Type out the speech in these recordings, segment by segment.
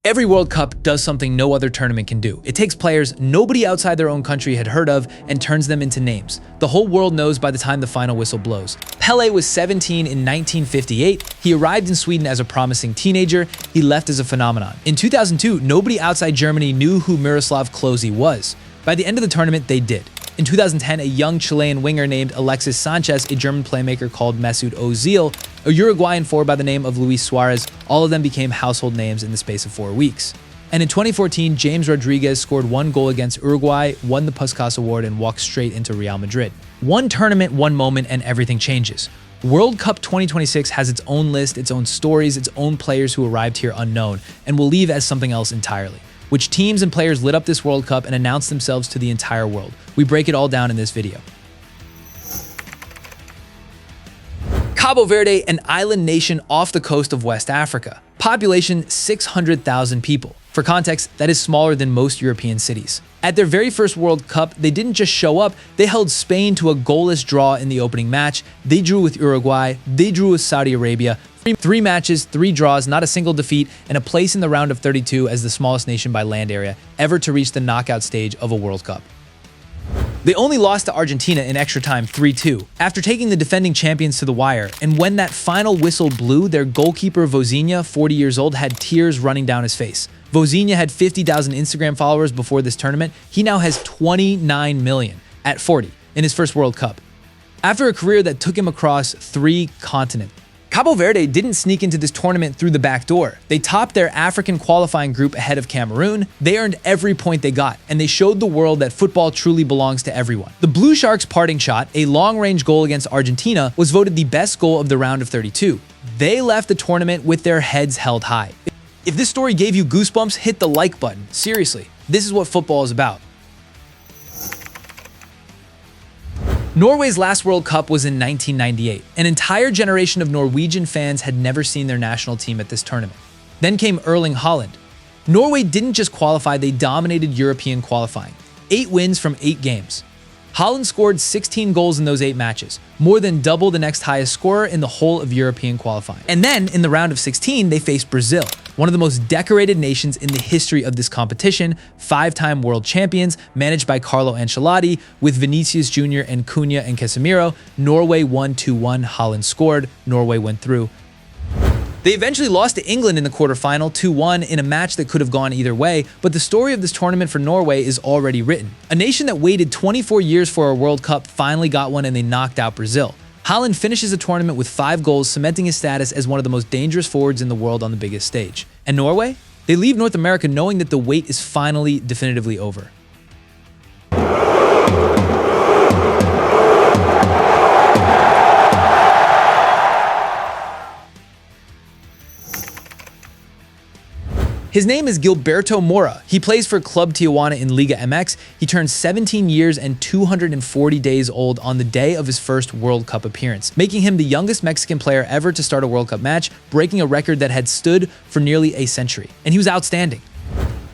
Every World Cup does something no other tournament can do. It takes players nobody outside their own country had heard of and turns them into names. The whole world knows by the time the final whistle blows. Pelé was 17 in 1958. He arrived in Sweden as a promising teenager. He left as a phenomenon. In 2002, nobody outside Germany knew who Miroslav Klose was. By the end of the tournament, they did. In 2010, a young Chilean winger named Alexis Sanchez, a German playmaker called Mesut Ozil, a Uruguayan forward by the name of Luis Suarez, all of them became household names in the space of 4 weeks. And in 2014, James Rodriguez scored 1 goal against Uruguay, won the Puskás Award, and walked straight into Real Madrid. One tournament, one moment, and everything changes. World Cup 2026 has its own list, its own stories, its own players who arrived here unknown, and will leave as something else entirely. Which teams and players lit up this World Cup and announced themselves to the entire world? We break it all down in this video. Cabo Verde, an island nation off the coast of West Africa. Population 600,000 people. For context, that is smaller than most European cities. At their very first World Cup, they didn't just show up, they held Spain to a goalless draw in the opening match. They drew with Uruguay, they drew with Saudi Arabia. 3 matches, 3 draws, not a single defeat, and a place in the round of 32 as the smallest nation by land area ever to reach the knockout stage of a World Cup. They only lost to Argentina in extra time 3-2, after taking the defending champions to the wire, and when that final whistle blew, their goalkeeper Vozinha, 40 years old, had tears running down his face. Vozinha had 50,000 Instagram followers before this tournament. He now has 29 million at 40 in his first World Cup. After a career that took him across 3 continents. Cabo Verde didn't sneak into this tournament through the back door. They topped their African qualifying group ahead of Cameroon. They earned every point they got, and they showed the world that football truly belongs to everyone. The Blue Sharks' parting shot, a long-range goal against Argentina, was voted the best goal of the round of 32. They left the tournament with their heads held high. If this story gave you goosebumps, hit the like button. Seriously, this is what football is about. Norway's last World Cup was in 1998. An entire generation of Norwegian fans had never seen their national team at this tournament. Then came Erling Haaland. Norway didn't just qualify, they dominated European qualifying. 8 wins from 8 games. Haaland scored 16 goals in those 8 matches, more than double the next highest scorer in the whole of European qualifying. And then, in the round of 16, they faced Brazil, one of the most decorated nations in the history of this competition, 5-time world champions, managed by Carlo Ancelotti, with Vinicius Jr. and Cunha and Casemiro. Norway won 2-1, Haaland scored, Norway went through. They eventually lost to England in the quarterfinal 2-1 in a match that could have gone either way, but the story of this tournament for Norway is already written. A nation that waited 24 years for a World Cup finally got one, and they knocked out Brazil. Haaland finishes the tournament with 5 goals, cementing his status as one of the most dangerous forwards in the world on the biggest stage. And Norway? They leave North America knowing that the wait is finally definitively over. His name is Gilberto Mora. He plays for Club Tijuana in Liga MX. He turned 17 years and 240 days old on the day of his first World Cup appearance, making him the youngest Mexican player ever to start a World Cup match, breaking a record that had stood for nearly a century. And he was outstanding.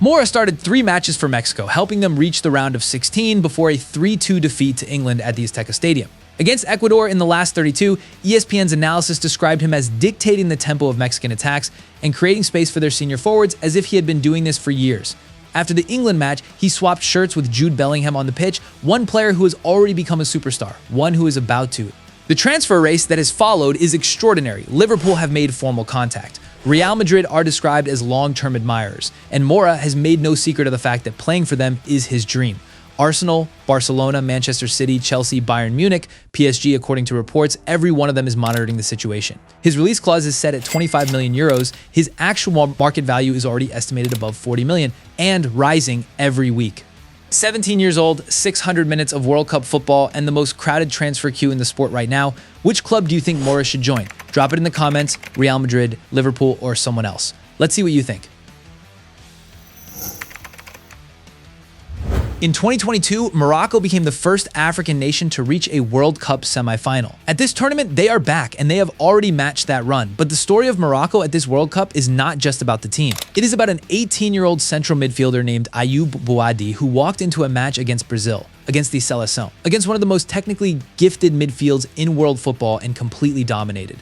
Mora started 3 matches for Mexico, helping them reach the round of 16 before a 3-2 defeat to England at the Azteca Stadium. Against Ecuador in the last 32, ESPN's analysis described him as dictating the tempo of Mexican attacks and creating space for their senior forwards as if he had been doing this for years. After the England match, he swapped shirts with Jude Bellingham on the pitch, one player who has already become a superstar, one who is about to. The transfer race that has followed is extraordinary. Liverpool have made formal contact. Real Madrid are described as long-term admirers, and Mora has made no secret of the fact that playing for them is his dream. Arsenal, Barcelona, Manchester City, Chelsea, Bayern Munich, PSG, according to reports, every one of them is monitoring the situation. His release clause is set at 25 million euros. His actual market value is already estimated above 40 million and rising every week. 17 years old, 600 minutes of World Cup football, and the most crowded transfer queue in the sport right now. Which club do you think Mora should join? Drop it in the comments, Real Madrid, Liverpool, or someone else. Let's see what you think. In 2022, Morocco became the first African nation to reach a World Cup semifinal. At this tournament, they are back, and they have already matched that run. But the story of Morocco at this World Cup is not just about the team. It is about an 18-year-old central midfielder named Ayoub Bouadi who walked into a match against Brazil, against the Seleção, against one of the most technically gifted midfields in world football, and completely dominated.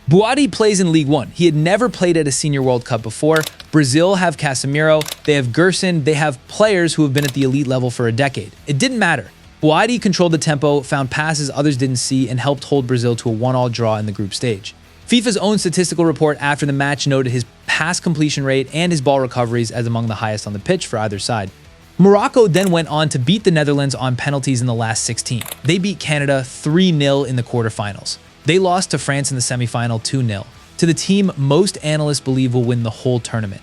Boadi plays in League One. He had never played at a Senior World Cup before. Brazil have Casemiro, they have Gerson, they have players who have been at the elite level for a decade. It didn't matter. Boadi controlled the tempo, found passes others didn't see, and helped hold Brazil to a 1-1 draw in the group stage. FIFA's own statistical report after the match noted his pass completion rate and his ball recoveries as among the highest on the pitch for either side. Morocco then went on to beat the Netherlands on penalties in the last 16. They beat Canada 3-0 in the quarterfinals. They lost to France in the semifinal 2-0, to the team most analysts believe will win the whole tournament.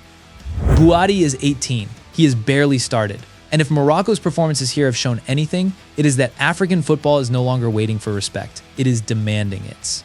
Boadi is 18. He has barely started. And if Morocco's performances here have shown anything, it is that African football is no longer waiting for respect. It is demanding it.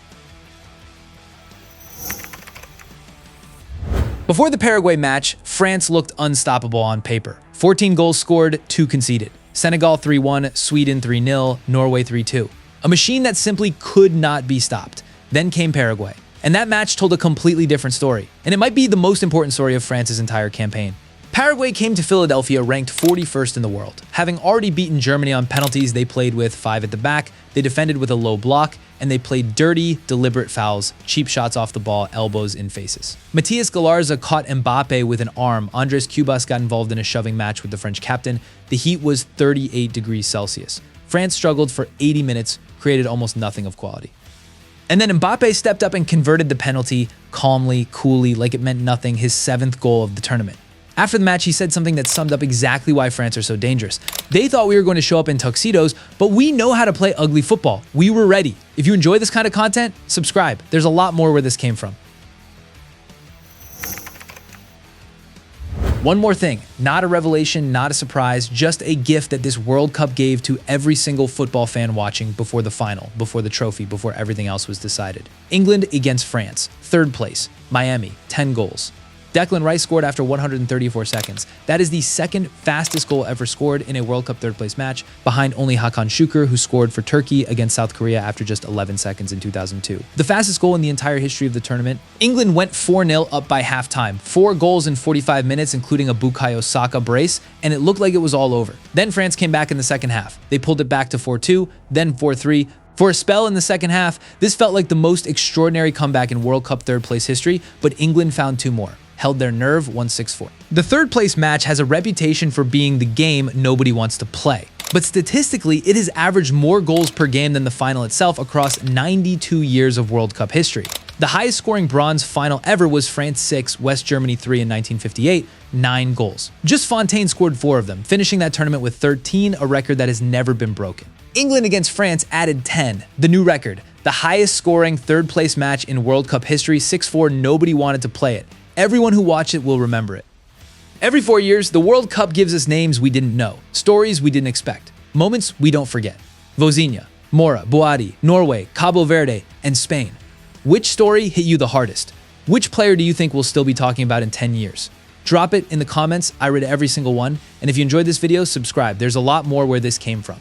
Before the Paraguay match, France looked unstoppable on paper. 14 goals scored, 2 conceded. Senegal 3-1, Sweden 3-0, Norway 3-2. A machine that simply could not be stopped. Then came Paraguay. And that match told a completely different story. And it might be the most important story of France's entire campaign. Paraguay came to Philadelphia ranked 41st in the world. Having already beaten Germany on penalties, they played with 5 at the back, they defended with a low block, and they played dirty, deliberate fouls, cheap shots off the ball, elbows in faces. Matias Galarza caught Mbappe with an arm. Andres Cubas got involved in a shoving match with the French captain. The heat was 38 degrees Celsius. France struggled for 80 minutes, created almost nothing of quality. And then Mbappe stepped up and converted the penalty calmly, coolly, like it meant nothing, his 7th goal of the tournament. After the match, he said something that summed up exactly why France are so dangerous. They thought we were going to show up in tuxedos, but we know how to play ugly football. We were ready. If you enjoy this kind of content, subscribe. There's a lot more where this came from. One more thing, not a revelation, not a surprise, just a gift that this World Cup gave to every single football fan watching before the final, before the trophy, before everything else was decided. England against France, 3rd place, Miami, 10 goals. Declan Rice scored after 134 seconds. That is the 2nd fastest goal ever scored in a World Cup 3rd place match, behind only Hakan Şükür, who scored for Turkey against South Korea after just 11 seconds in 2002. The fastest goal in the entire history of the tournament. England went 4-0 up by halftime. 4 goals in 45 minutes, including a Bukayo Saka brace, and it looked like it was all over. Then France came back in the second half. They pulled it back to 4-2, then 4-3. For a spell in the second half, this felt like the most extraordinary comeback in World Cup 3rd place history, but England found 2 more. Held their nerve, 1-6-4. The 3rd place match has a reputation for being the game nobody wants to play. But statistically, it has averaged more goals per game than the final itself across 92 years of World Cup history. The highest scoring bronze final ever was France 6, West Germany 3 in 1958, 9 goals. Just Fontaine scored 4 of them, finishing that tournament with 13, a record that has never been broken. England against France added 10, the new record. The highest scoring 3rd place match in World Cup history, 6-4, nobody wanted to play it. Everyone who watched it will remember it. Every 4 years, the World Cup gives us names we didn't know, stories we didn't expect, moments we don't forget. Vozinha, Mora, Boadi, Norway, Cabo Verde, and Spain. Which story hit you the hardest? Which player do you think we'll still be talking about in 10 years? Drop it in the comments. I read every single one. And if you enjoyed this video, subscribe. There's a lot more where this came from.